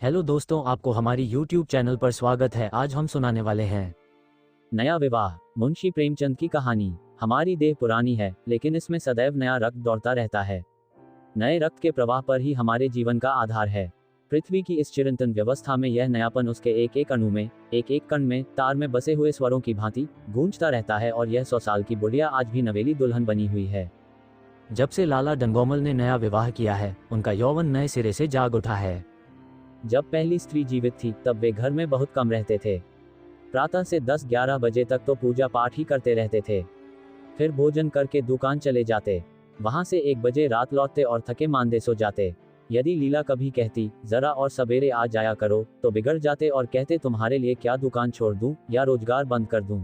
Hello दोस्तों, आपको हमारी YouTube चैनल पर स्वागत है। आज हम सुनाने वाले हैं नया विवाह, मुंशी प्रेमचंद की कहानी। हमारी देह पुरानी है, लेकिन इसमें सदैव नया रक्त दौड़ता रहता है। नए रक्त के प्रवाह पर ही हमारे जीवन का आधार है। पृथ्वी की इस चिरंतन व्यवस्था में यह नयापन उसके एक एक अणु में, एक एक कण में, तार में बसे हुए स्वरों की भांति गूंजता रहता है। और यह 100 साल की बुढ़िया आज भी नवेली दुल्हन बनी हुई है। जब से लाला डंगोमल ने नया विवाह किया है, उनका यौवन नए सिरे से जाग उठा है। जब पहली स्त्री जीवित थी, तब वे घर में बहुत कम रहते थे। प्रातः से 10-11 बजे तक तो पूजा पाठ ही करते रहते थे। फिर भोजन करके दुकान चले जाते। वहां से 1 बजे रात लौटते और थके मांदे सो जाते। यदि लीला कभी कहती, जरा और सवेरे आ जाया करो, तो बिगड़ जाते और कहते, तुम्हारे लिए क्या दुकान छोड़ दूं या रोजगार बंद कर दूं।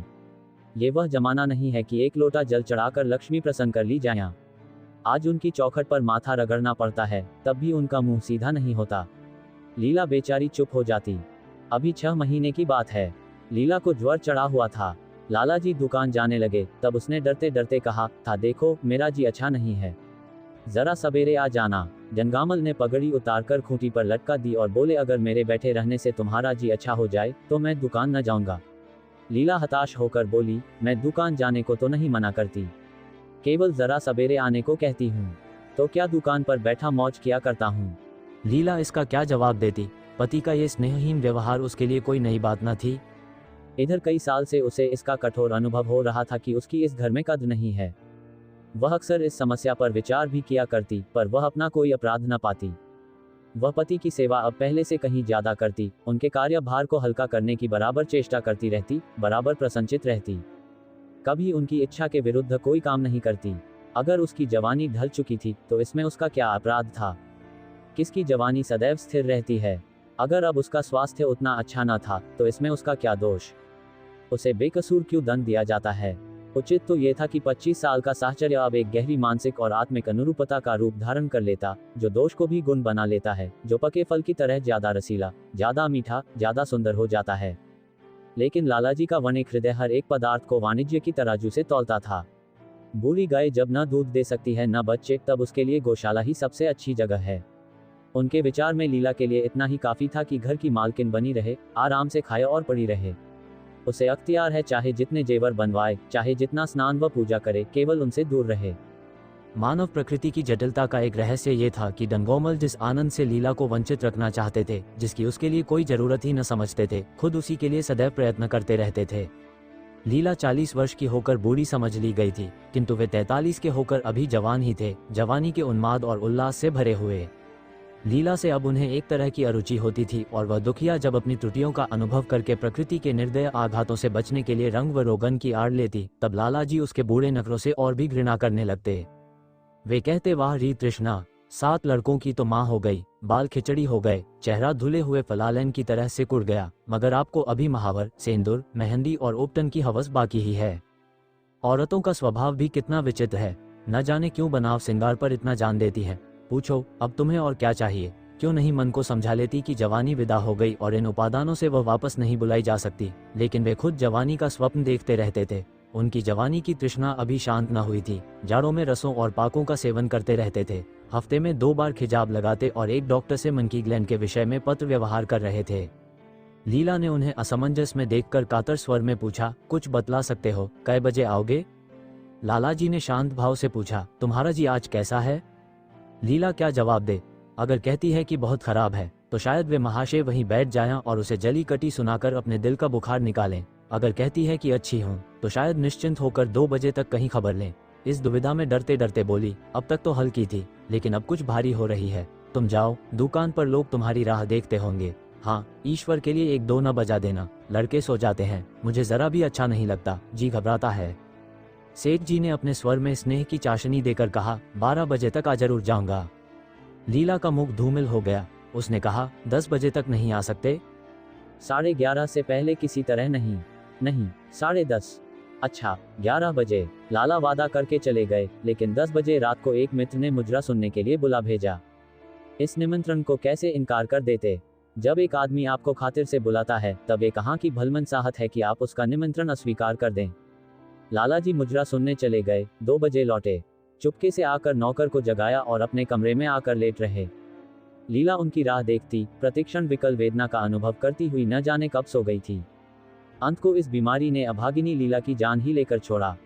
ये वह जमाना नहीं है कि एक लोटा जल चढ़ाकर लक्ष्मी प्रसन्न कर ली जाए। आज उनकी चौखट पर माथा रगड़ना पड़ता है, तब भी उनका मुंह सीधा नहीं होता। लीला बेचारी चुप हो जाती। अभी 6 महीने की बात है। लीला को ज्वर चढ़ा हुआ था। लाला जी दुकान जाने लगे, तब उसने डरते डरते कहा था, देखो मेरा जी अच्छा नहीं है, जरा सवेरे आ जाना। डंगामल ने पगड़ी उतारकर खूंटी पर लटका दी और बोले, अगर मेरे बैठे रहने से तुम्हारा जी अच्छा हो जाए तो मैं दुकान न जाऊंगा। लीला हताश होकर बोली, मैं दुकान जाने को तो नहीं मना करती, केवल जरा सवेरे आने को कहती हूँ। तो क्या दुकान पर बैठा मौज किया करता हूँ। लीला इसका क्या जवाब देती। पति का ये स्नेहहीन व्यवहार उसके लिए कोई नई बात न थी। इधर कई साल से उसे इसका कठोर अनुभव हो रहा था कि उसकी इस घर में कद्र नहीं है। वह अक्सर इस समस्या पर विचार भी किया करती, पर वह अपना कोई अपराध न पाती। वह पति की सेवा अब पहले से कहीं ज्यादा करती, उनके कार्यभार को हल्का करने की बराबर चेष्टा करती रहती, बराबर प्रसन्नचित रहती। कभी उनकी इच्छा के विरुद्ध कोई काम नहीं करती। अगर उसकी जवानी ढल चुकी थी, तो इसमें उसका क्या अपराध था। किसकी जवानी सदैव स्थिर रहती है। अगर अब उसका स्वास्थ्य उतना अच्छा न था, तो इसमें उसका क्या दोष। उसे बेकसूर क्यों दंड दिया जाता है। उचित तो यह था कि 25 साल का साहचर्य अब एक गहरी मानसिक और आत्मिक अनुरूपता का रूप धारण कर लेता, जो दोष को भी गुण बना लेता है, जो पके फल की तरह ज्यादा रसीला, ज्यादा मीठा, ज्यादा सुंदर हो जाता है। लेकिन लालाजी का वणिक हृदय हर एक पदार्थ को वाणिज्य की तराजू से तौलता था। बूढ़ी गाय जब न दूध दे सकती है न बच्चे, तब उसके लिए गौशाला ही सबसे अच्छी जगह है। उनके विचार में लीला के लिए इतना ही काफी था कि घर की मालकिन बनी रहे, आराम से खाए और पड़ी रहे। उसे अख्तियार है, चाहे जितने जेवर बनवाए, चाहे जितना स्नान व पूजा करे, केवल उनसे दूर रहे। मानव प्रकृति की जटिलता का एक रहस्य ये था कि डंगोमल जिस आनंद से लीला को वंचित रखना चाहते थे, जिसकी उसके लिए कोई जरूरत ही न समझते थे, खुद उसी के लिए सदैव प्रयत्न करते रहते थे। लीला 40 वर्ष की होकर बूढ़ी समझ ली गई थी, किंतु वे 43 के होकर अभी जवान ही थे, जवानी के उन्माद और उल्लास से भरे हुए। लीला से अब उन्हें एक तरह की अरुचि होती थी, और वह दुखिया जब अपनी त्रुटियों का अनुभव करके प्रकृति के निर्दय आघातों से बचने के लिए रंग व रोगन की आड़ लेती, तब लालाजी उसके बूढ़े नखरों से और भी घृणा करने लगते। वे कहते, वाह री तृष्णा, 7 लड़कों की तो माँ हो गई, बाल खिचड़ी हो गए, चेहरा धुले हुए फलालेन की तरह सिकुड़ गया, मगर आपको अभी महावर, सेंदूर, मेहंदी और उपटन की हवस बाकी ही है। औरतों का स्वभाव भी कितना विचित्र है, न जाने क्यों बनाव सिंगार पर इतना जान देती है। पूछो, अब तुम्हें और क्या चाहिए। क्यों नहीं मन को समझा लेती कि जवानी विदा हो गई और इन उपादानों से वह वापस नहीं बुलाई जा सकती। लेकिन वे खुद जवानी का स्वप्न देखते रहते थे। उनकी जवानी की तृष्णा अभी शांत न हुई थी। जाड़ों में रसों और पाकों का सेवन करते रहते थे। हफ्ते में 2 बार खिजाब लगाते और एक डॉक्टर से मन की ग्लैंड के विषय में पत्र व्यवहार कर रहे थे। लीला ने उन्हें असमंजस में देखकर कातर स्वर में पूछा, कुछ बतला सकते हो, कै बजे आओगे। लालाजी ने शांत भाव से पूछा, तुम्हारा जी आज कैसा है। लीला क्या जवाब दे। अगर कहती है कि बहुत खराब है, तो शायद वे महाशय वहीं बैठ जाएं और उसे जली कटी सुनाकर अपने दिल का बुखार निकालें। अगर कहती है कि अच्छी हूँ, तो शायद निश्चिंत होकर 2 बजे तक कहीं खबर लें। इस दुविधा में डरते डरते बोली, अब तक तो हल्की थी, लेकिन अब कुछ भारी हो रही है। तुम जाओ, दुकान पर लोग तुम्हारी राह देखते होंगे। हाँ, ईश्वर के लिए 1-2 न बजा देना, लड़के सो जाते हैं, मुझे जरा भी अच्छा नहीं लगता, जी घबराता है। सेठ जी ने अपने स्वर में स्नेह की चाशनी देकर कहा, 12 बजे तक आ जरूर जाऊंगा। लीला का मुख धूमिल हो गया। उसने कहा, 10 बजे तक नहीं आ सकते। 11:30 से पहले किसी तरह नहीं। नहीं, 10:30। अच्छा, 11 बजे। लाला वादा करके चले गए, लेकिन 10 बजे रात को एक मित्र ने मुजरा सुनने के लिए बुला भेजा। इस निमंत्रण को कैसे इनकार कर देते। जब एक आदमी आपको खातिर से बुलाता है, तब ये कहाँ की भलमन साहत है कि आप उसका निमंत्रण अस्वीकार कर दें। लालाजी मुजरा सुनने चले गए, 2 बजे लौटे। चुपके से आकर नौकर को जगाया और अपने कमरे में आकर लेट रहे। लीला उनकी राह देखती, प्रतिक्षण विकल वेदना का अनुभव करती हुई न जाने कब सो गई थी। अंत को इस बीमारी ने अभागिनी लीला की जान ही लेकर छोड़ा।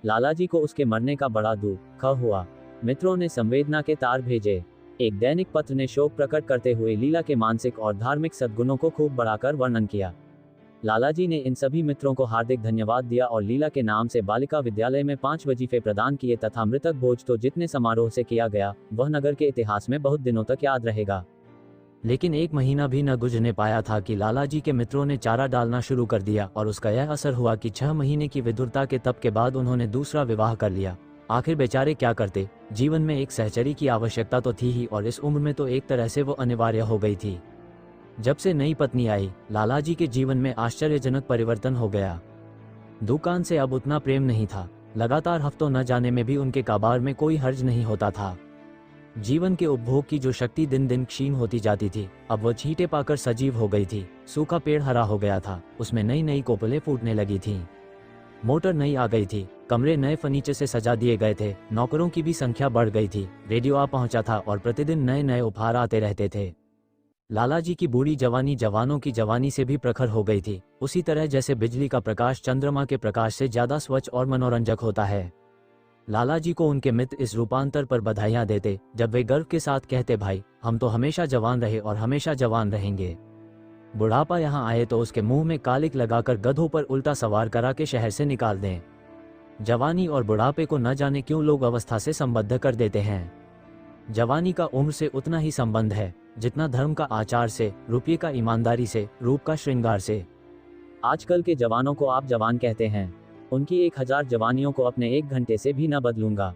लालाजी को उसके मरने का बड़ा दुख हुआ। मित्रों ने संवेदना के तार भेजे। एक दैनिक पत्र ने शोक प्रकट करते हुए लीला के मानसिक और धार्मिक सद्गुणों को खूब बढ़ाकर वर्णन किया। लालाजी ने इन सभी मित्रों को हार्दिक धन्यवाद दिया और लीला के नाम से बालिका विद्यालय में 5 वजीफे प्रदान किए तथा मृतक भोज तो जितने समारोह से किया गया वह नगर के इतिहास में बहुत दिनों तक याद रहेगा। लेकिन 1 महीना भी न गुजरने पाया था कि लालाजी के मित्रों ने चारा डालना शुरू कर दिया और उसका यह असर हुआ कि 6 महीने की विधुरता के तप के बाद उन्होंने दूसरा विवाह कर लिया। आखिर बेचारे क्या करते, जीवन में एक सहचरी की आवश्यकता तो थी ही और इस उम्र में तो एक तरह से वो अनिवार्य हो गई थी। जब से नई पत्नी आई, लालाजी के जीवन में आश्चर्यजनक परिवर्तन हो गया। दुकान से अब उतना प्रेम नहीं था। लगातार हफ्तों न जाने में भी उनके काबार में कोई हर्ज नहीं होता था। जीवन के उपभोग की जो शक्ति दिन दिन क्षीण होती जाती थी, अब वह छींटे पाकर सजीव हो गई थी। सूखा पेड़ हरा हो गया था, उसमें नई नई कोपलें फूटने लगी थीं। मोटर नई आ गई थी, कमरे नए फर्नीचर से सजा दिए गए थे, नौकरों की भी संख्या बढ़ गई थी, रेडियो आ पहुंचा था और प्रतिदिन नए नए उपहार आते रहते थे। लालाजी की बूढ़ी जवानी जवानों की जवानी से भी प्रखर हो गई थी, उसी तरह जैसे बिजली का प्रकाश चंद्रमा के प्रकाश से ज्यादा स्वच्छ और मनोरंजक होता है। लालाजी को उनके मित्र इस रूपांतर पर बधाइयां देते, जब वे गर्व के साथ कहते, भाई हम तो हमेशा जवान रहे और हमेशा जवान रहेंगे। बुढ़ापा यहाँ आए तो उसके मुंह में कालिक लगाकर गधों पर उल्टा सवार करा के शहर से निकाल दें। जवानी और बुढ़ापे को न जाने क्यों लोग अवस्था से संबद्ध कर देते हैं। जवानी का उम्र से उतना ही संबंध है जितना धर्म का आचार से, रुपये का ईमानदारी से, रूप का श्रृंगार से। आजकल के जवानों को आप जवान कहते हैं, उनकी 1000 जवानियों को अपने 1 घंटे से भी न बदलूंगा।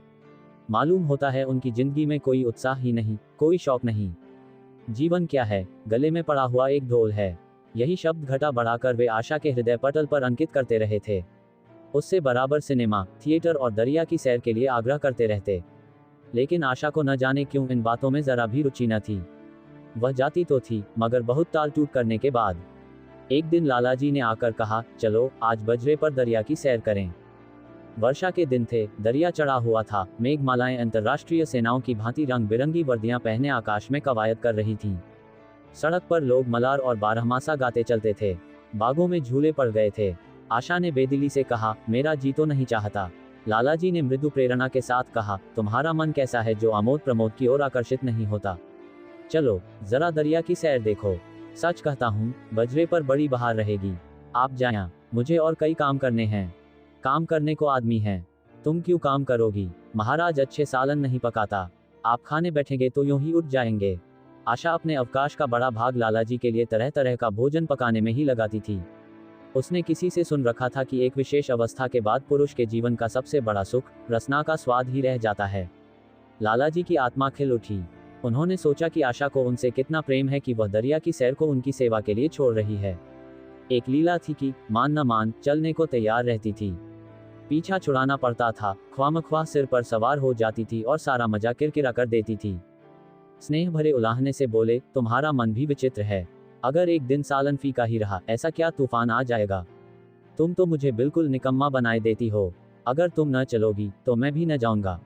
मालूम होता है उनकी जिंदगी में कोई उत्साह ही नहीं, कोई शौक नहीं। जीवन क्या है, गले में पड़ा हुआ एक ढोल है। यही शब्द घटा बढ़ाकर वे आशा के हृदय पटल पर अंकित करते रहे थे। उससे बराबर सिनेमा, थिएटर और दरिया की सैर के लिए आग्रह करते रहते। लेकिन आशा को न जाने क्यों इन बातों में जरा भी रुचि न थी। वह जाती तो थी, मगर बहुत टाल टूट करने के बाद। एक दिन लालाजी ने आकर कहा, चलो आज बजरे पर दरिया की सैर करें। वर्षा के दिन थे, दरिया चढ़ा हुआ था, मेघमालाएं अंतर्राष्ट्रीय सेनाओं की भांति रंग बिरंगी वर्दियां पहने आकाश में कवायद कर रही थीं। सड़क पर लोग मलार और बारहमासा गाते चलते थे। बागों में झूले पड़ गए थे। आशा ने बेदिली से कहा, मेरा जी तो नहीं चाहता। लालाजी ने मृदु प्रेरणा के साथ कहा, तुम्हारा मन कैसा है जो आमोद प्रमोद की ओर आकर्षित नहीं होता। चलो जरा दरिया की सैर देखो। सच कहता हूँ, बजरे पर बड़ी बहार रहेगी। आप जाएं, मुझे और कई काम करने हैं। काम करने को आदमी है, तुम क्यों काम करोगी? महाराज अच्छे सालन नहीं पकाता, आप खाने बैठेंगे तो यूं ही उठ जाएंगे। आशा अपने अवकाश का बड़ा भाग लालाजी के लिए तरह तरह का भोजन पकाने में ही लगाती थी। उसने किसी से सुन रखा था कि एक विशेष अवस्था के बाद पुरुष के जीवन का सबसे बड़ा सुख रसना का स्वाद ही रह जाता है। लालाजी की आत्मा खिल उठी। उन्होंने सोचा कि आशा को उनसे कितना प्रेम है कि वह दरिया की सैर को उनकी सेवा के लिए छोड़ रही है। एक लीला थी कि मान न मान चलने को तैयार रहती थी। पीछा छुड़ाना पड़ता था, ख्वामख्वाह सिर पर सवार हो जाती थी और सारा मजा किरकिरा कर देती थी। स्नेह भरे उलाहने से बोले, तुम्हारा मन भी विचित्र है। अगर एक दिन सालन फीका ही रहा, ऐसा क्या तूफान आ जाएगा? तुम तो मुझे बिल्कुल निकम्मा बनाए देती हो। अगर तुम न चलोगी तो मैं भी न जाऊंगा।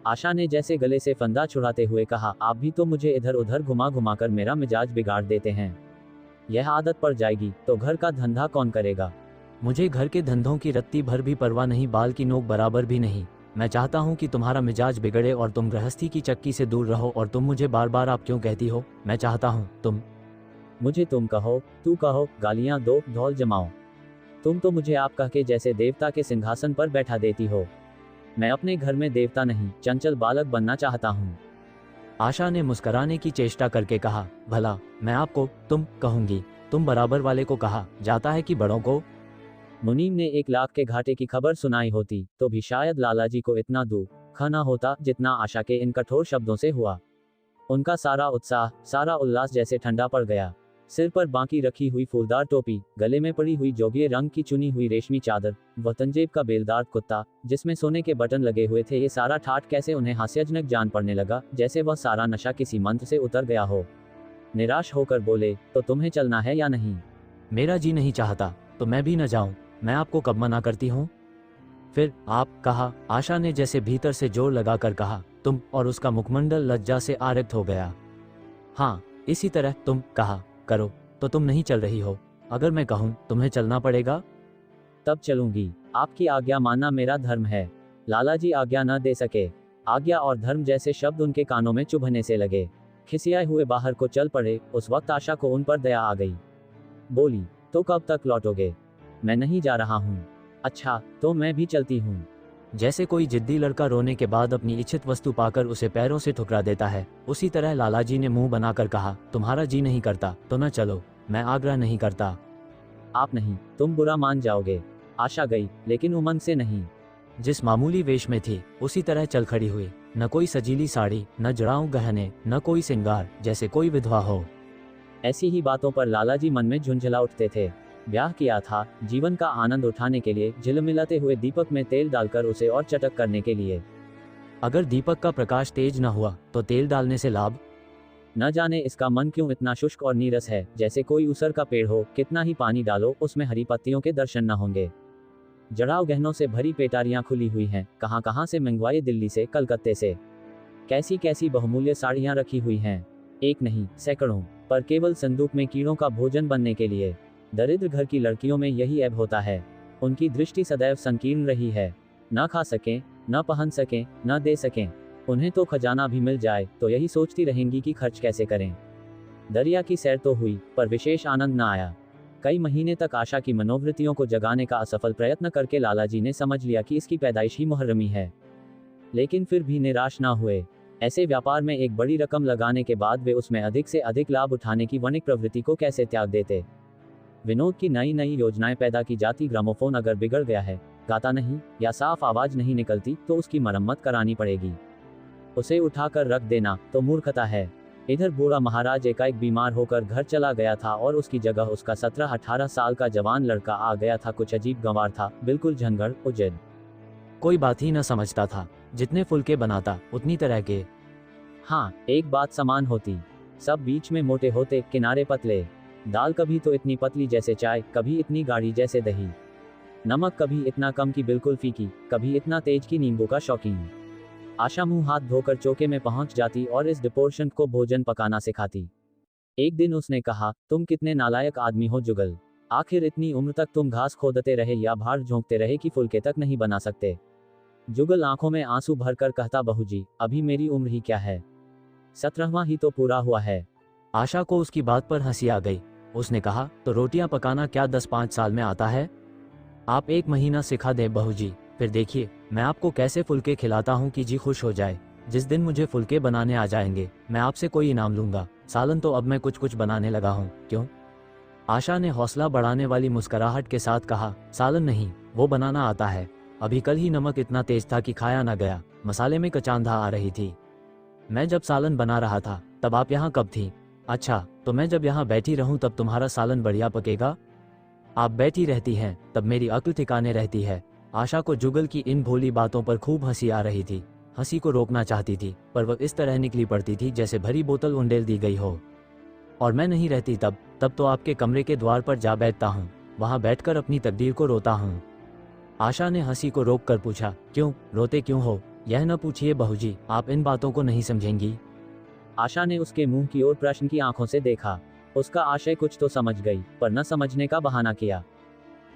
आशा ने जैसे गले से फंदा छुड़ाते हुए कहा, आप भी तो मुझे इधर उधर घुमा घुमा कर मेरा मिजाज बिगाड़ देते हैं। यह आदत पड़ जाएगी तो घर का धंधा कौन करेगा? मुझे घर के धंधों की रत्ती भर भी परवाह नहीं, बाल की नोक बराबर भी नहीं। मैं चाहता हूँ कि तुम्हारा मिजाज बिगड़े और तुम गृहस्थी की चक्की से दूर रहो। और तुम मुझे बार बार आप क्यों कहती हो? मैं चाहता हूँ तुम मुझे तुम कहो, तू कहो, गालियाँ दो, धौल जमाओ। तुम तो मुझे आप कह के जैसे देवता के सिंहासन पर बैठा देती हो। मैं अपने घर में देवता नहीं, चंचल बालक बनना चाहता हूँ। आशा ने मुस्कुराने की चेष्टा करके कहा, भला मैं आपको तुम कहूंगी? तुम बराबर वाले को कहा जाता है कि बड़ों को? मुनीम ने 1 लाख के घाटे की खबर सुनाई होती तो भी शायद लालाजी को इतना दुख न होता जितना आशा के इन कठोर शब्दों से हुआ। उनका सारा उत्साह, सारा उल्लास जैसे ठंडा पड़ गया। सिर पर बांकी रखी हुई फूलदार टोपी, गले में पड़ी हुई जोगिए रंग की चुनी हुई रेशमी चादर, वह तंजेब का बेलदार कुत्ता जिसमें सोने के बटन लगे हुए थे, ये सारा ठाठ कैसे उन्हें हास्यजनक जान पड़ने लगा, जैसे वह सारा नशा किसी मंत्र से उतर गया हो। निराश होकर बोले, तो तुम्हें चलना है या नहीं? मेरा जी नहीं चाहता तो मैं भी न जाऊं। मैं आपको कब मना करती हूँ? फिर आप कहा। आशा ने जैसे भीतर से जोर लगाकर कहा, तुम, और उसका मुखमंडल लज्जा से आरक्त हो गया। हाँ, इसी तरह तुम कहा करो तो तुम नहीं चल रही हो। अगर मैं कहूँ तुम्हें चलना पड़ेगा, तब चलूंगी। आपकी आज्ञा मानना मेरा धर्म है। लालाजी आज्ञा न दे सके। आज्ञा और धर्म जैसे शब्द उनके कानों में चुभने से लगे। खिसियाए हुए बाहर को चल पड़े। उस वक्त आशा को उन पर दया आ गई। बोली, तो कब तक लौटोगे? मैं नहीं जा रहा हूँ। अच्छा, तो मैं भी चलती हूँ। जैसे कोई जिद्दी लड़का रोने के बाद अपनी इच्छित वस्तु पाकर उसे पैरों से ठुकरा देता है, उसी तरह लालाजी ने मुंह बनाकर कहा, तुम्हारा जी नहीं करता तो न चलो, मैं आग्रह नहीं करता। आप नहीं, तुम बुरा मान जाओगे। आशा गई, लेकिन उमंग से नहीं। जिस मामूली वेश में थी उसी तरह चल खड़ी हुई। न कोई सजीली साड़ी, न जड़ाऊ गहने, न कोई सिंगार, जैसे कोई विधवा हो। ऐसी ही बातों पर लालाजी मन में झुंझला उठते थे। ब्याह किया था, जीवन का आनंद उठाने के लिए, झिलमिलाते हुए दीपक में तेल डालकर उसे और चटक करने के लिए। अगर दीपक का प्रकाश तेज न हुआ तो तेल डालने से लाभ? न जाने इसका मन क्यों इतना शुष्क और नीरस है, जैसे कोई ऊसर का पेड़ हो, कितना ही पानी डालो उसमें हरी पत्तियों के दर्शन न होंगे। जड़ाव गहनों से भरी पेटारियां खुली हुई हैं, कहां कहां से मंगवाई, दिल्ली से, कलकत्ते से। कैसी कैसी बहुमूल्य साड़ियां रखी हुई हैं, एक नहीं सैकड़ों, पर केवल संदूक में कीड़ों का भोजन बनने के लिए। दरिद्र घर की लड़कियों में यही ऐब होता है। उनकी दृष्टि सदैव संकीर्ण रही है। न खा सकें, न पहन सकें, न दे सकें। उन्हें तो खजाना भी मिल जाए तो यही सोचती रहेंगी कि खर्च कैसे करें। दरिया की सैर तो हुई, पर विशेष आनंद न आया। कई महीने तक आशा की मनोवृत्तियों को जगाने का असफल प्रयत्न करके लालाजी ने समझ लिया कि इसकी पैदाइश ही मुहर्रमी है। लेकिन फिर भी निराश ना हुए। ऐसे व्यापार में एक बड़ी रकम लगाने के बाद वे उसमें अधिक से अधिक लाभ उठाने की वणिक प्रवृत्ति को कैसे त्याग देते। विनोद की नई नई योजनाएं पैदा की जाती। ग्रामोफोन अगर बिगड़ गया है, गाता नहीं या साफ आवाज नहीं निकलती, तो उसकी मरम्मत करानी पड़ेगी। उसे उठाकर रख देना तो मूर्खता है। इधर बूढ़ा महाराज एकाएक बीमार होकर घर चला गया था और उसकी जगह उसका 17-18 साल का जवान लड़का आ गया था। कुछ अजीब गंवार था, बिल्कुल झंगड़ उजड़। कोई बात ही न समझता था। जितने फुलके बनाता उतनी तरह के। हाँ, एक बात समान होती। सब बीच में मोटे होते, किनारे पतले। दाल कभी तो इतनी पतली जैसे चाय, कभी इतनी गाढ़ी जैसे दही। नमक कभी इतना कम कि बिल्कुल फीकी, कभी इतना तेज कि नींबू का शौकीन। आशा मुंह हाथ धोकर चौके में पहुंच जाती और इस डिपोर्शन को भोजन पकाना सिखाती। एक दिन उसने कहा, तुम कितने नालायक आदमी हो जुगल। आखिर इतनी उम्र तक तुम घास खोदते रहे या भाड़ झोंकते रहे कि फुलके तक नहीं बना सकते। जुगल आंखों में आंसू भरकर कहता, बहूजी, अभी मेरी उम्र ही क्या है, 17वां ही तो पूरा हुआ है। आशा को उसकी बात पर हंसी आ गई। उसने कहा, तो रोटियां पकाना क्या 10-5 साल में आता है? आप 1 महीना सिखा दें बहूजी, फिर देखिए मैं आपको कैसे फुलके खिलाता हूँ कि जी खुश हो जाए। जिस दिन मुझे फुलके बनाने आ जाएंगे, मैं आपसे कोई इनाम लूंगा। सालन तो अब मैं कुछ कुछ बनाने लगा हूँ। क्यों? आशा ने हौसला बढ़ाने वाली मुस्कुराहट के साथ कहा, सालन नहीं, वो बनाना आता है। अभी कल ही नमक इतना तेज था कि खाया ना गया, मसाले में कचांधा आ रही थी। मैं जब सालन बना रहा था तब आप यहाँ कब थी? अच्छा, तो मैं जब यहाँ बैठी रहूं तब तुम्हारा सालन बढ़िया पकेगा। आप बैठी रहती हैं तब मेरी अक्ल ठिकाने रहती है। आशा को जुगल की इन भोली बातों पर खूब हंसी आ रही थी। हंसी को रोकना चाहती थी, पर वह इस तरह निकली पड़ती थी जैसे भरी बोतल उंडेल दी गई हो। और मैं नहीं रहती तब तो आपके कमरे के द्वार पर जा बैठता हूँ, वहाँ बैठकर अपनी तकदीर को रोता हूँ। आशा ने हंसी को रोक कर पूछा, क्यों रोते क्यों हो? यह न पूछिए बहूजी, आप इन बातों को नहीं समझेंगी। आशा ने उसके मुंह की ओर प्रश्न की आंखों से देखा। उसका आशय कुछ तो समझ गई, पर न समझने का बहाना किया।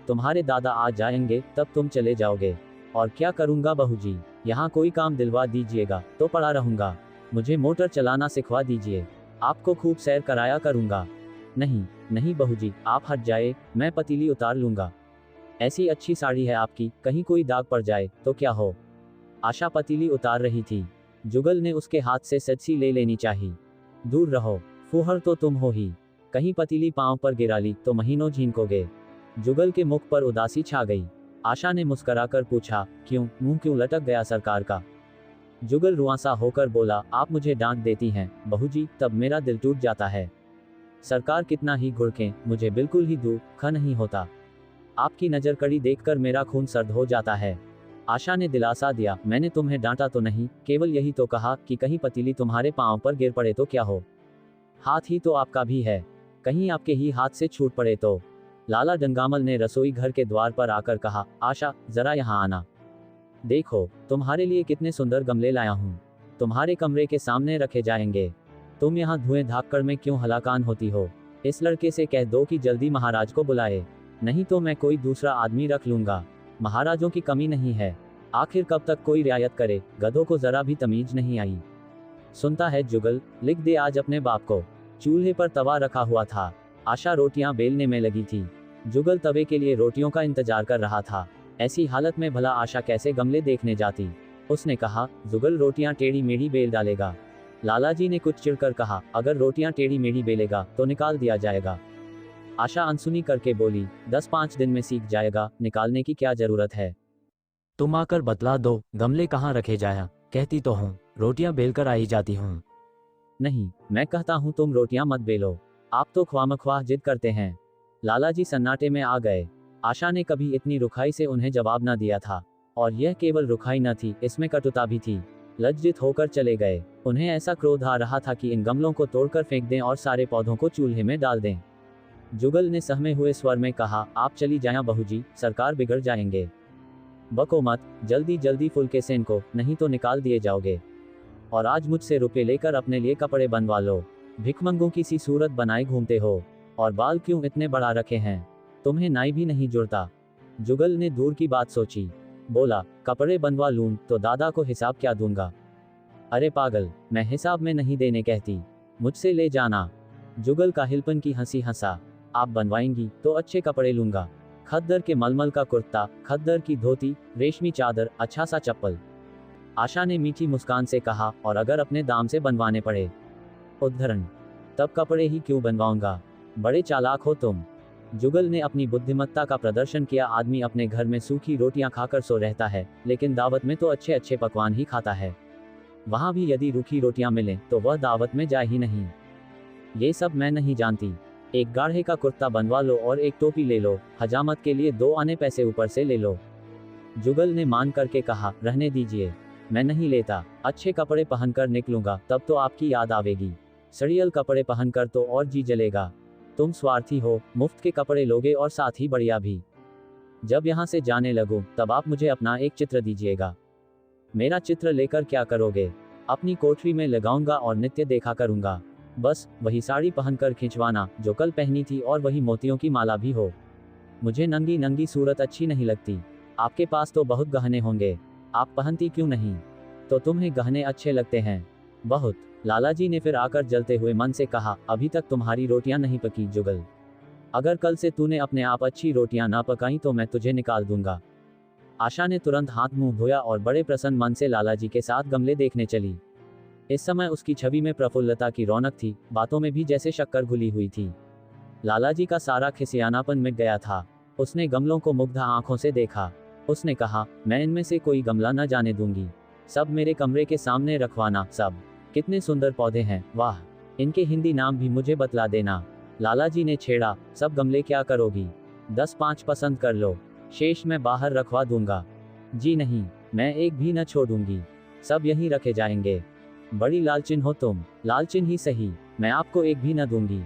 तुम्हारे दादा आ जाएंगे तब तुम चले जाओगे। और क्या करूंगा बहूजी? यहाँ कोई काम दिलवा दीजिएगा तो पड़ा रहूंगा। मुझे मोटर चलाना सिखवा दीजिए, आपको खूब सैर कराया करूंगा। नहीं नहीं बहूजी, आप हट जाए, मैं पतीली उतार लूंगा। ऐसी अच्छी साड़ी है आपकी, कहीं कोई दाग पड़ जाए तो क्या हो। आशा पतीली उतार रही थी। जुगल ने उसके हाथ से सच्ची ले लेनी चाहिए। दूर रहो, फूहड़ तो तुम हो ही। कहीं पतीली पांव पर गिरा ली तो महीनों झींकोगे। जुगल के मुख पर उदासी छा गई। आशा ने मुस्कुराकर पूछा, क्यों, मुंह क्यों लटक गया सरकार का? जुगल रुआंसा होकर बोला, आप मुझे डांट देती हैं बहूजी, तब मेरा दिल टूट जाता है। सरकार कितना ही घुड़कें, मुझे बिल्कुल ही दुख नहीं होता। आपकी नजर कड़ी देखकर मेरा खून सर्द हो जाता है। आशा ने दिलासा दिया, मैंने तुम्हें डांटा तो नहीं, केवल यही तो कहा कि कहीं पतीली तुम्हारे पांव पर गिर पड़े तो क्या हो। हाथ ही तो आपका भी है, कहीं आपके ही हाथ से छूट पड़े तो। लाला डंगामल ने रसोई घर के द्वार पर आकर कहा, आशा जरा यहाँ आना। देखो तुम्हारे लिए कितने सुंदर गमले लाया हूँ, तुम्हारे कमरे के सामने रखे जाएंगे। तुम यहाँ धुएं धाकड़ में क्यों हलाकान होती हो? इस लड़के से कह दो कि जल्दी महाराज को बुलाए, नहीं तो मैं कोई दूसरा आदमी रख लूंगा। महाराजों की कमी नहीं है, आखिर कब तक कोई रियायत करे, गधों को जरा भी तमीज नहीं आई। सुनता है जुगल, लिख दे आज अपने बाप को। चूल्हे पर तवा रखा हुआ था, आशा रोटियां बेलने में लगी थी। जुगल तवे के लिए रोटियों का इंतजार कर रहा था। ऐसी हालत में भला आशा कैसे गमले देखने जाती? उसने कहा, जुगल रोटियां टेढ़ी मेढ़ी बेल डालेगा। लालाजी ने कुछ चिढ़कर कहा, अगर रोटियां टेढ़ी मेढ़ी बेलेगा तो निकाल दिया जाएगा। आशा अनसुनी करके बोली, 10-5 दिन में सीख जाएगा, निकालने की क्या जरूरत है? तुम आकर बतला दो, गमले कहाँ रखे जाया। कहती तो हूँ, रोटियां बेलकर आई जाती हूँ। नहीं, मैं कहता हूँ तुम रोटियां मत बेलो, आप तो ख्वामख्वाह जिद करते हैं। लालाजी सन्नाटे में आ गए। आशा ने कभी इतनी रुखाई से उन्हें जवाब न दिया था, और यह केवल रुखाई न थी, इसमें कटुता भी थी। लज्जित होकर चले गए। उन्हें ऐसा क्रोध आ रहा था कि इन गमलों को तोड़कर फेंक दें और सारे पौधों को चूल्हे में डाल दें। जुगल ने सहमे हुए स्वर में कहा, आप चली जाएं बहू जी, सरकार बिगड़ जाएंगे। बको मत, जल्दी जल्दी फुलके से इनको, नहीं तो निकाल दिए जाओगे। और आज मुझसे रुपए लेकर अपने लिए कपड़े बनवा लो। भिखमंगों की सी सूरत बनाए घूमते हो, और बाल क्यों इतने बढ़ा रखे हैं? तुम्हें नाई भी नहीं जुड़ता। जुगल ने दूर की बात सोची, बोला, कपड़े बनवा लूं तो दादा को हिसाब क्या दूंगा? अरे पागल, मैं हिसाब में नहीं देने कहती, मुझसे ले जाना। जुगल काहिलपन की हंसी हंसा, आप बनवाएंगी तो अच्छे कपड़े लूंगा। खद्दर के मलमल का कुर्ता, खद्दर की धोती, रेशमी चादर, अच्छा सा चप्पल। आशा ने मीठी मुस्कान से कहा, और अगर अपने दाम से बनवाने पड़े? उद्धरण, तब कपड़े ही क्यों बनवाऊंगा, बड़े चालाक हो तुम। जुगल ने अपनी बुद्धिमत्ता का प्रदर्शन किया। आदमी अपने घर में सूखी रोटियां खाकर सो रहता है, लेकिन दावत में तो अच्छे अच्छे पकवान ही खाता है। वहां भी यदि रूखी रोटियां मिलें तो वह दावत में जाए ही नहीं। ये सब मैं नहीं जानती। एक गाढ़े का कुर्ता बनवा लो और एक टोपी ले लो, हजामत के लिए 2 आने पैसे ऊपर से ले लो। जुगल ने मान करके कहा, रहने दीजिए, मैं नहीं लेता। अच्छे कपड़े पहनकर निकलूंगा, तब तो आपकी याद आवेगी। सड़ियल कपड़े पहनकर तो और जी जलेगा। तुम स्वार्थी हो, मुफ्त के कपड़े लोगे और साथ ही बढ़िया भी। जब यहाँ से जाने लगूं, तब आप मुझे अपना एक चित्र दीजिएगा। मेरा चित्र लेकर क्या करोगे? अपनी कोठरी में लगाऊंगा और नित्य देखा करूंगा। बस वही साड़ी पहनकर खिंचवाना जो कल पहनी थी, और वही मोतियों की माला भी हो। मुझे नंगी नंगी सूरत अच्छी नहीं लगती। आपके पास तो बहुत गहने होंगे, आप पहनती क्यों नहीं? तो तुम्हें गहने अच्छे लगते हैं? बहुत। लालाजी ने फिर आकर जलते हुए मन से कहा, अभी तक तुम्हारी रोटियां नहीं पकी जुगल। अगर कल से तूने अपने आप अच्छी रोटियां ना पकाई तो मैं तुझे निकाल दूंगा। आशा ने तुरंत हाथ मुंह धोया और बड़े प्रसन्न मन से लालाजी के साथ गमले देखने चली। इस समय उसकी छवि में प्रफुल्लता की रौनक थी, बातों में भी जैसे शक्कर घुली हुई थी। लालाजी का सारा खिसियानापन मिट गया था। उसने गमलों को मुग्ध आंखों से देखा। उसने कहा, मैं इनमें से कोई गमला न जाने दूंगी, सब मेरे कमरे के सामने रखवाना। सब कितने सुंदर पौधे हैं, वाह, इनके हिंदी नाम भी मुझे बतला देना। लालाजी ने छेड़ा, सब गमले क्या करोगी? 10-5 पसंद कर लो, शेष मैं बाहर रखवा दूंगा। जी नहीं, मैं एक भी न छोड़ूंगी, सब यहीं रखे जाएंगे। बड़ी लालचिन हो तुम। लालचिन ही सही, मैं आपको एक भी न दूंगी,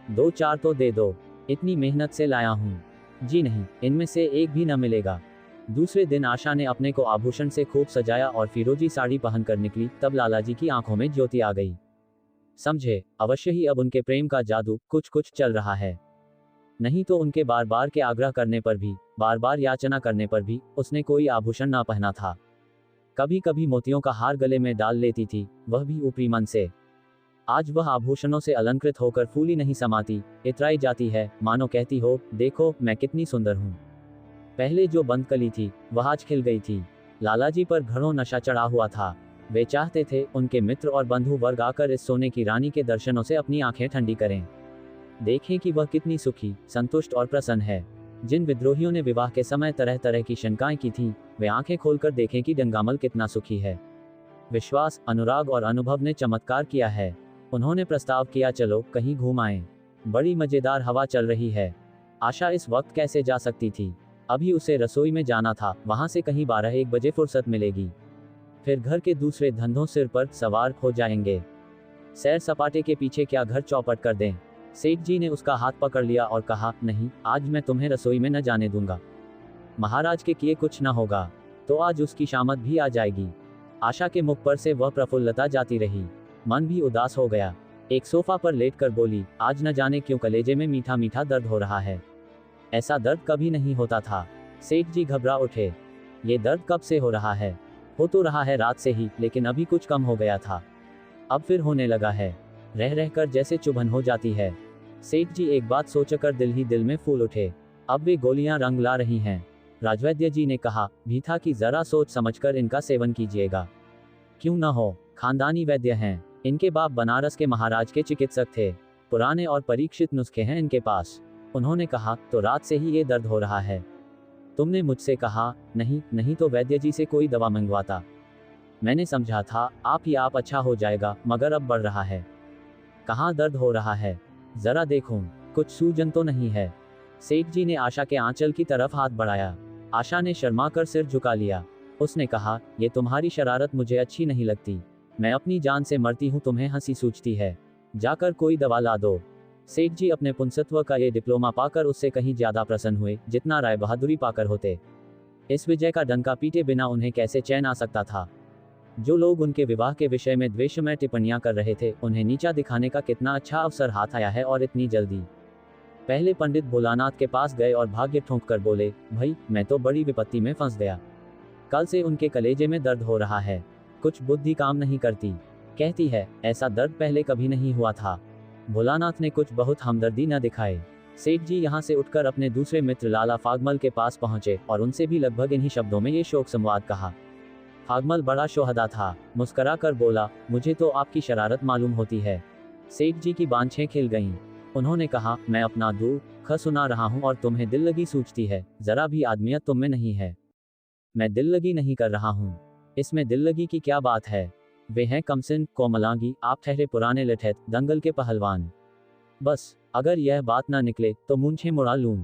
2-4 तो दे दो, इतनी मेहनत से लाया हूँ। जी नहीं, इनमें से एक भी न मिलेगा। दूसरे दिन आशा ने अपने को आभूषण से खूब सजाया और फिरोजी साड़ी पहनकर निकली। तब लालाजी की आंखों में ज्योति आ गई। समझे, अवश्य ही अब उनके प्रेम का जादू कुछ कुछ चल रहा है। नहीं तो उनके बार बार के आग्रह करने पर भी, बार बार याचना करने पर भी उसने कोई आभूषण ना पहना था। कभी कभी मोतियों का हार गले में डाल लेती थी, वह भी ऊपरी मन से। आज वह आभूषणों से अलंकृत होकर फूली नहीं समाती, इतराई जाती है, मानो कहती हो, देखो मैं कितनी सुंदर हूँ। पहले जो बंद कली थी वह आज खिल गई थी। लालाजी पर घड़ों नशा चढ़ा हुआ था। वे चाहते थे उनके मित्र और बंधु वर्ग आकर इस सोने की रानी के दर्शनों से अपनी आंखें ठंडी करें, देखें कि वह कितनी सुखी, संतुष्ट और प्रसन्न है। जिन विद्रोहियों ने विवाह के समय तरह तरह की शंकाएं की थीं, वे आंखें खोलकर देखें कि डंगामल कितना सुखी है। विश्वास, अनुराग और अनुभव ने चमत्कार किया है। उन्होंने प्रस्ताव किया, चलो कहीं घूम आएं, बड़ी मजेदार हवा चल रही है। आशा इस वक्त कैसे जा सकती थी? अभी उसे रसोई में जाना था, वहां से कहीं 12-1 बजे फुर्सत मिलेगी। फिर घर के दूसरे धंधों सिर पर सवार हो जाएंगे। सैर सपाटे के पीछे क्या घर चौपट कर दें। सेठ जी ने उसका हाथ पकड़ लिया और कहा, नहीं, आज मैं तुम्हें रसोई में न जाने दूंगा। महाराज के किए कुछ न होगा तो आज उसकी शामत भी आ जाएगी। आशा के मुख पर से वह प्रफुल्लता जाती रही, मन भी उदास हो गया। एक सोफा पर लेटकर बोली, आज न जाने क्यों कलेजे में मीठा मीठा दर्द हो रहा है। ऐसा दर्द कभी नहीं होता था। सेठ जी घबरा उठे। ये दर्द कब से हो रहा है? हो तो रहा है रात से ही, लेकिन अभी कुछ कम हो गया था, अब फिर होने लगा है। रह रहकर जैसे चुभन हो जाती है। सेठ जी एक बात सोचकर दिल ही दिल में फूल उठे। अब वे गोलियां रंग ला रही हैं। राजवैद्य जी ने कहा भी था कि जरा सोच समझकर इनका सेवन कीजिएगा। क्यों न हो, खानदानी वैद्य हैं। इनके बाप बनारस के महाराज के चिकित्सक थे। पुराने और परीक्षित नुस्खे हैं इनके पास। उन्होंने कहा, तो रात से ही ये दर्द हो रहा है। तुमने मुझसे कहा नहीं तो वैद्य जी से कोई दवा मंगवाता। मैंने समझा था आप अच्छा हो जाएगा, मगर अब बढ़ रहा है। कहाँ दर्द हो रहा है? जरा देखूं, कुछ सूजन तो नहीं है? सेठ जी ने आशा के आंचल की तरफ हाथ बढ़ाया। आशा ने शर्माकर सिर झुका लिया। उसने कहा, ये तुम्हारी शरारत मुझे अच्छी नहीं लगती। मैं अपनी जान से मरती हूँ, तुम्हें हंसी सूझती है। जाकर कोई दवा ला दो। सेठ जी अपने पुंसत्व का ये डिप्लोमा पाकर उससे कहीं ज्यादा प्रसन्न हुए जितना राय बहादुरी पाकर होते। इस विजय का डंका पीटे बिना उन्हें कैसे चैन आ सकता था? जो लोग उनके विवाह के विषय में द्वेषमय टिप्पणियां कर रहे थे, उन्हें नीचा दिखाने का कितना अच्छा अवसर हाथ आया है, और इतनी जल्दी। पहले पंडित भोलानाथ के पास गए और भाग्य ठोंक कर बोले, भाई मैं तो बड़ी विपत्ति में फंस गया। कल से उनके कलेजे में दर्द हो रहा है। कुछ बुद्धि काम नहीं करती। कहती है, ऐसा दर्द पहले कभी नहीं हुआ था। भोलानाथ ने कुछ बहुत हमदर्दी न दिखाए। सेठ जी यहाँ से उठकर अपने दूसरे मित्र लाला फागमल के पास पहुंचे और उनसे भी लगभग इन्हीं शब्दों में ये शोक संवाद कहा। फागमल बड़ा शोहदा था, मुस्करा कर बोला, मुझे तो आपकी शरारत मालूम होती है। सेठ जी की बांछें खिल गईं। उन्होंने कहा, मैं अपना दुख सुना रहा हूँ और तुम्हें दिल लगी सूझती है। जरा भी आदमियत तुम में नहीं है। मैं दिल लगी नहीं कर रहा हूँ। इसमें दिल लगी की क्या बात है? वे हैं कमसिन कोमलांगी, आप ठहरे पुराने लठैत दंगल के पहलवान। बस अगर यह बात ना निकले तो मूंछें मुड़ा लूं।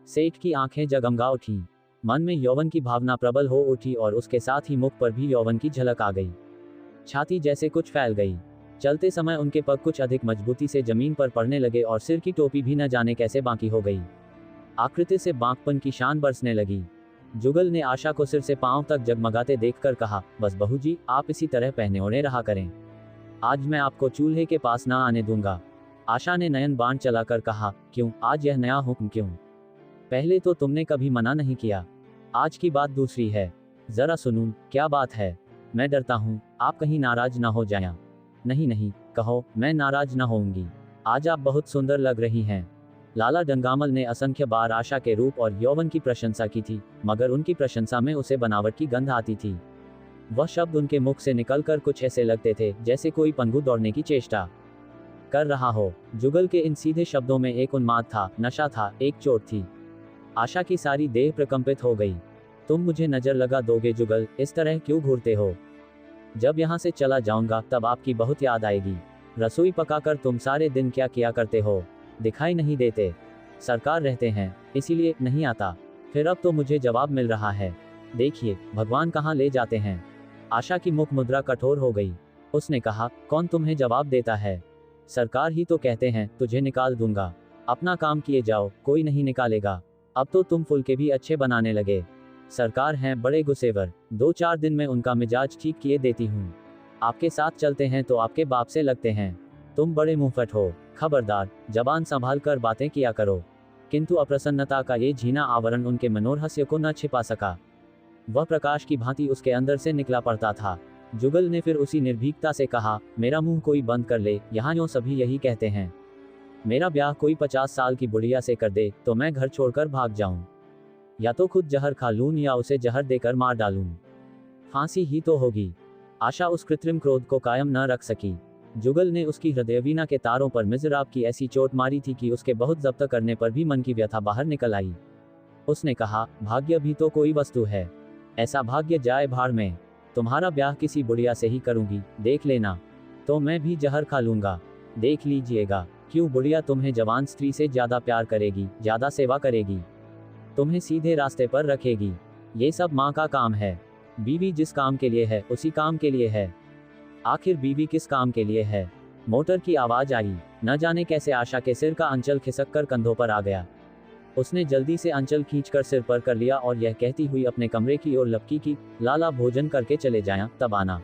सेठ की आंखें जगमगा उठीं। मन में यौवन की भावना प्रबल हो उठी और उसके साथ ही मुख पर भी यौवन की झलक आ गई। छाती जैसे कुछ फैल गई। चलते समय उनके पग कुछ अधिक मजबूती से जमीन पर पड़ने लगे और सिर की टोपी भी न जाने कैसे बांकी हो गई। आकृति से बांकपन की शान बरसने लगी। जुगल ने आशा को सिर से पांव तक जगमगाते देखकर कहा, बस बहू जी, आप इसी तरह पहने ओढ़े रहा करें। आज मैं आपको चूल्हे के पास ना आने दूंगा। आशा ने नयन बाण चलाकर कहा, क्यों, आज यह नया हुक्म क्यों? पहले तो तुमने कभी मना नहीं किया। आज की बात दूसरी है। जरा सुनूं, क्या बात है? मैं डरता हूँ आप कहीं नाराज ना हो जाएं। नहीं, कहो, मैं नाराज ना होऊंगी। आज आप बहुत सुंदर लग रही हैं। लाला डंगामल ने असंख्य बार आशा के रूप और यौवन की प्रशंसा की थी, मगर उनकी प्रशंसा में उसे बनावट की गंध आती थी। वह शब्द उनके मुख से निकलकर कुछ ऐसे लगते थे जैसे कोई पंगु दौड़ने की चेष्टा कर रहा हो। जुगल के इन सीधे शब्दों में एक उन्माद था, नशा था, एक चोट थी। आशा की सारी देह प्रकंपित हो गई। तुम मुझे नजर लगा दोगे जुगल? इस तरह क्यों घूरते हो? जब यहाँ से चला जाऊंगा तब आपकी बहुत याद आएगी। रसोई पकाकर तुम सारे दिन क्या किया करते हो? दिखाई नहीं देते। सरकार रहते हैं, इसीलिए नहीं आता। फिर अब तो मुझे जवाब मिल रहा है। देखिए भगवान कहाँ ले जाते हैं। आशा की मुख मुद्रा कठोर हो गई। उसने कहा, कौन तुम्हें जवाब देता है? सरकार ही तो कहते हैं तुझे निकाल दूंगा। अपना काम किए जाओ, कोई नहीं निकालेगा। अब तो तुम फुलके भी अच्छे बनाने लगे। सरकार हैं बड़े गुस्सेवर, 2-4 दिन में उनका मिजाज ठीक किए देती हूँ। आपके साथ चलते हैं तो आपके बाप से लगते हैं। तुम बड़े मुंहफट हो। खबरदार, जबान संभाल कर बातें किया करो। किंतु अप्रसन्नता का ये झीना आवरण उनके मनोरहस्य को न छिपा सका। वह प्रकाश की भांति उसके अंदर से निकला पड़ता था। जुगल ने फिर उसी निर्भीकता से कहा, मेरा मुंह कोई बंद कर ले, यहाँ यूं सभी यही कहते हैं। मेरा ब्याह कोई 50 साल की बुढ़िया से कर दे तो मैं घर छोड़कर भाग जाऊं। या तो खुद जहर खा लूं या उसे जहर देकर मार डालूं। फांसी ही तो होगी। आशा उस कृत्रिम क्रोध को कायम न रख सकी। जुगल ने उसकी हृदयवीणा के तारों पर मिज़राब की ऐसी चोट मारी थी कि उसके बहुत जब्त करने पर भी मन की व्यथा बाहर निकल आई। उसने कहा, भाग्य भी तो कोई वस्तु है। ऐसा भाग्य जाए भाड़ में। तुम्हारा ब्याह किसी बुढ़िया से ही करूंगी, देख लेना। तो मैं भी जहर खा लूंगा, देख लीजिएगा। क्यों, बुढ़िया तुम्हें जवान स्त्री से ज्यादा प्यार करेगी, ज्यादा सेवा करेगी, तुम्हें सीधे रास्ते पर रखेगी। ये सब माँ का काम है। बीवी जिस काम के लिए है उसी काम के लिए है। आखिर बीवी किस काम के लिए है? मोटर की आवाज आई। न जाने कैसे आशा के सिर का अंचल खिसक कर कंधों पर आ गया। उसने जल्दी से अंचल खींचकर सिर पर कर लिया और यह कहती हुई अपने कमरे की ओर लपकी कि लाला भोजन करके चले जाएं, तब आना।